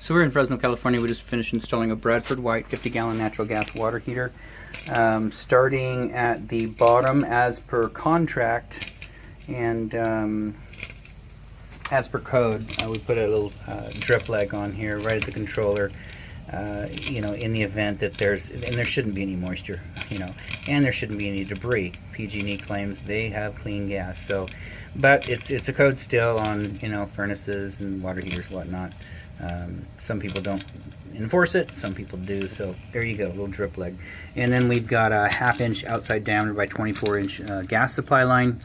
So we're in Fresno, California. We just finished installing a Bradford White 50-gallon natural gas water heater. Starting at the bottom as per contract and as per code, we put a little drip leg on here right at the controller. In the event that there shouldn't be any moisture, and there shouldn't be any debris. PG&E claims they have clean gas, so, but it's a code still on, furnaces and water heaters, whatnot. Some people don't enforce it, some people do, so there you go, a little drip leg. And then we've got a 1/2 inch outside diameter by 24 inch gas supply line,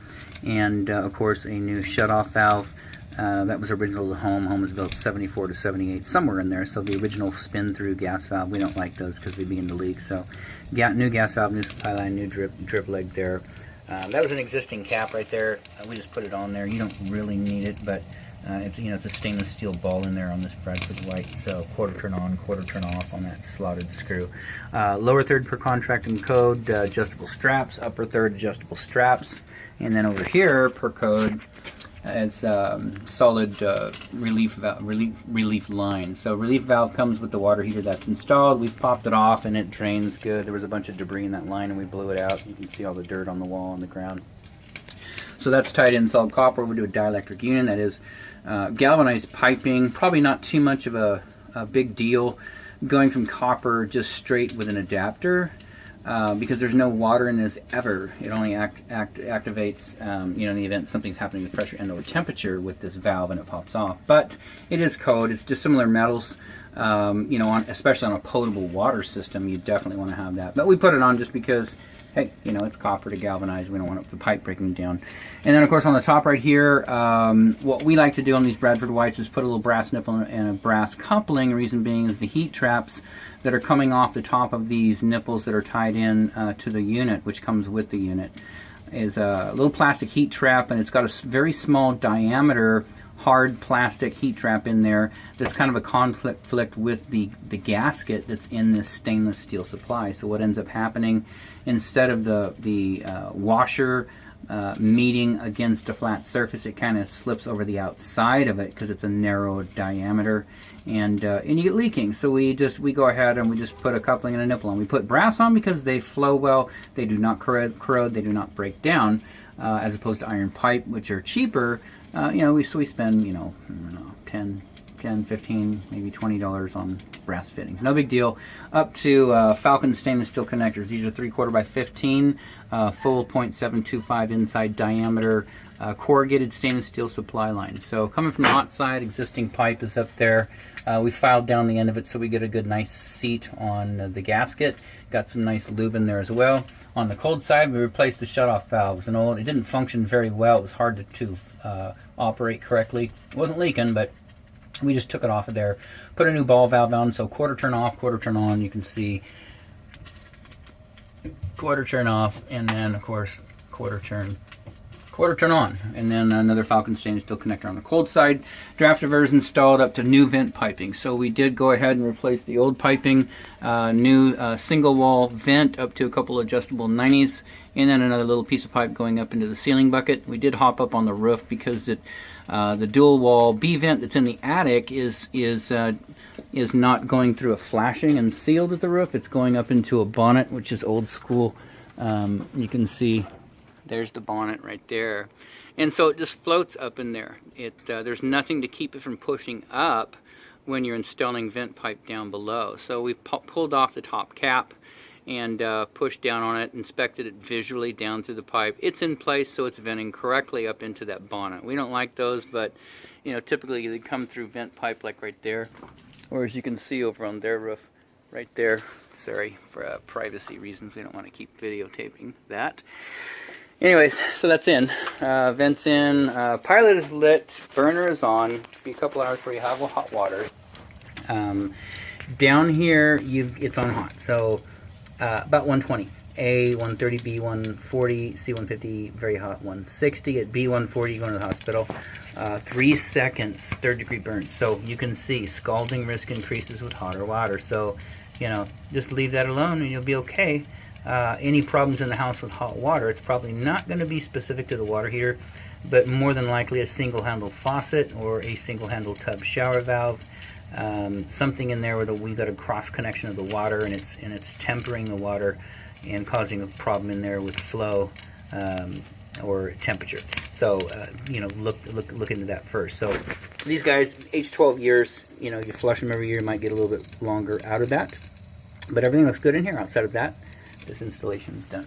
and of course a new shutoff valve. That was original to the home. Home was built 74 to 78, somewhere in there. So the original spin-through gas valve, we don't like those because they begin to leak. So new gas valve, new supply line, new drip leg there. That was an existing cap right there. We just put it on there. You don't really need it, but it's a stainless steel ball in there on this Bradford White. So quarter turn on, quarter turn off on that slotted screw. Lower third per contract and code, adjustable straps. Upper third adjustable straps. And then over here per code, it's solid relief line. So relief valve comes with the water heater that's installed. We've popped it off and it drains good. There was a bunch of debris in that line and we blew it out. You can see all the dirt on the wall and the ground. So that's tied in solid copper. We do a dielectric union, that is galvanized piping. Probably not too much of a big deal going from copper just straight with an adapter. Because there's no water in this ever. It only activates, in the event something's happening with pressure and or temperature with this valve and it pops off. But it is code. It's dissimilar metals. Especially on a potable water system, you definitely want to have that. But we put it on just because, hey, it's copper to galvanize. We don't want the pipe breaking down. And then, of course, on the top right here, what we like to do on these Bradford Whites is put a little brass nipple and a brass coupling. The reason being is the heat traps that are coming off the top of these nipples that are tied in to the unit, which comes with the unit, is a little plastic heat trap, and it's got a very small diameter hard plastic heat trap in there that's kind of a conflict with the gasket that's in this stainless steel supply. So what ends up happening, instead of the washer meeting against a flat surface, it kind of slips over the outside of it because it's a narrow diameter, and you get leaking. So we go ahead and we just put a coupling and a nipple on. We put brass on because they flow well, they do not corrode, they do not break down, as opposed to iron pipe, which are cheaper. We spend, I don't know, 10, 15, maybe $20 on brass fittings. No big deal. Up to Falcon stainless steel connectors. These are 3/4 by 15, full 0.725 inside diameter, corrugated stainless steel supply line. So coming from the hot side, existing pipe is up there. We filed down the end of it so we get a good nice seat on the gasket. Got some nice lube in there as well. On the cold side, we replaced the shutoff valves. It didn't function very well. It was hard to operate correctly. It wasn't leaking, but we just took it off of there. Put a new ball valve on, so quarter turn off, quarter turn on. You can see quarter turn off, and then of course quarter turn on, and then another Falcon stainless steel connector on the cold side. Draft diverters installed up to new vent piping. So we did go ahead and replace the old piping, new single wall vent up to a couple adjustable 90s, and then another little piece of pipe going up into the ceiling bucket. We did hop up on the roof because the dual wall B vent that's in the attic is not going through a flashing and sealed at the roof. It's going up into a bonnet, which is old school. You can see there's the bonnet right there, and so it just floats up in there. There's nothing to keep it from pushing up when you're installing vent pipe down below. So we pulled off the top cap and pushed down on it, inspected it visually down through the pipe. It's in place, so it's venting correctly up into that bonnet. We don't like those, but typically they come through vent pipe like right there, or as you can see over on their roof right there. Sorry, for privacy reasons, we don't want to keep videotaping that. Anyways, so that's in. Vents in. Pilot is lit. Burner is on. Be a couple hours before you have hot water. Down here, it's on hot. So about 120. A 130, B 140, C 150, very hot 160. At B 140, you go to the hospital. 3 seconds, third-degree burn. So you can see scalding risk increases with hotter water. So just leave that alone and you'll be okay. Any problems in the house with hot water, it's probably not going to be specific to the water heater, but more than likely a single-handle faucet or a single-handle tub shower valve. something in there where we got a cross connection of the water, and it's tempering the water and causing a problem in there with flow or temperature. So you know, look into that first. So these guys, age 12 years, you know, you flush them every year, you might get a little bit longer out of that, but everything looks good in here. Outside of that, this installation is done.